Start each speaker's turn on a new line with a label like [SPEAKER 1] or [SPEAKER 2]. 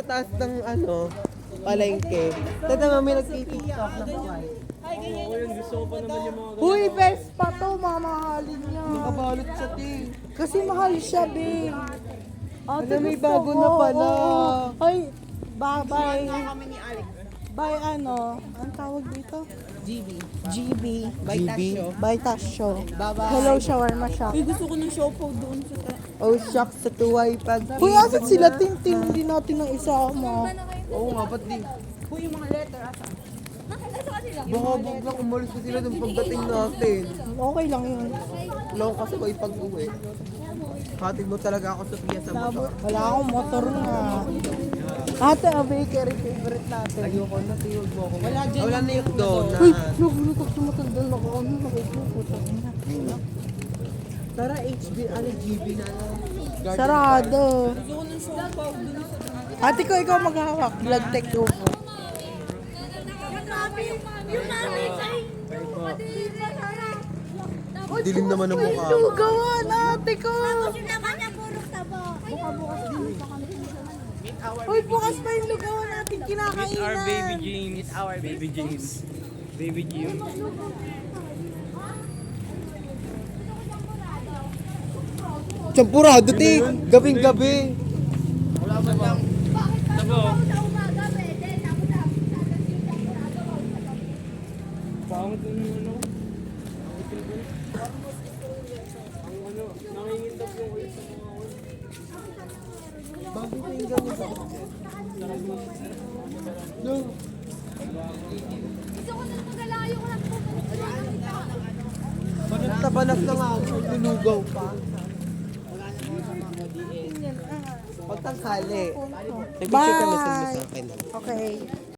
[SPEAKER 1] sa taas ng palengke. Tada may nagtitiktok na white.
[SPEAKER 2] Uy, Vespa to, mamahalin niya.
[SPEAKER 1] Nakabalot sa ting.
[SPEAKER 2] Kasi mahal siya, babe. Ate,
[SPEAKER 1] May
[SPEAKER 2] gusto
[SPEAKER 1] bago
[SPEAKER 2] ko.
[SPEAKER 1] na pala.
[SPEAKER 2] Oo. Ay, bye. Bye ang tawag dito? GB. Baitas show.
[SPEAKER 1] Bye-bye.
[SPEAKER 2] Hello, shawarma shop.
[SPEAKER 3] Uy, gusto ko ng siopaw doon sa
[SPEAKER 1] Oh, shucks sa tuway pag...
[SPEAKER 2] Uy, asan sila? Tintin din natin ng isa mo.
[SPEAKER 1] Oo nga, ba't di?
[SPEAKER 3] Uy, yung mga letter, asan?
[SPEAKER 1] Baka biglang umalis pa sila nung pagdating natin.
[SPEAKER 2] Okay lang yun.
[SPEAKER 1] Wala ko kasi ko ipag-uwi. Hatid mo talaga ako sa Pia sa motor.
[SPEAKER 2] Wala akong motor nga. Ate, a bakery favorite natin.
[SPEAKER 1] Ayoko na, tiwag mo ako. Wala na yung donut.
[SPEAKER 2] Uy, nagulat ako sa matanda na ako. Ano, nakikuputa na.
[SPEAKER 1] Tara, GB na lang.
[SPEAKER 2] Sarado.
[SPEAKER 3] Gusto ko ng siopaw doon sa...
[SPEAKER 2] Ate ko, ikaw maghahawak. Vlog take over.
[SPEAKER 4] Yung mami kay
[SPEAKER 1] Dilim naman ang mukha.
[SPEAKER 2] Lugawan, ate ko.
[SPEAKER 4] yung naman niya puro tabo.
[SPEAKER 2] Uy, bukas pa yung lugawan natin kinakainan.
[SPEAKER 5] James. It's our baby James. Baby James.
[SPEAKER 1] Champurado, ti! Gabing-gabi!
[SPEAKER 5] Sabo.
[SPEAKER 4] Sa umaga, pwede. Tapos
[SPEAKER 5] Pangit yung ano. Ang ano, nangingindap yung ulit sa mga ulit.
[SPEAKER 1] Bakit yung ganito? No.
[SPEAKER 4] gusto ko nang magalayo ko lang
[SPEAKER 1] Tabanak na nga ako, lulugaw pa. Pagtanghali. Nag-picture kami sa
[SPEAKER 2] Bye.
[SPEAKER 1] akin.
[SPEAKER 2] Okay.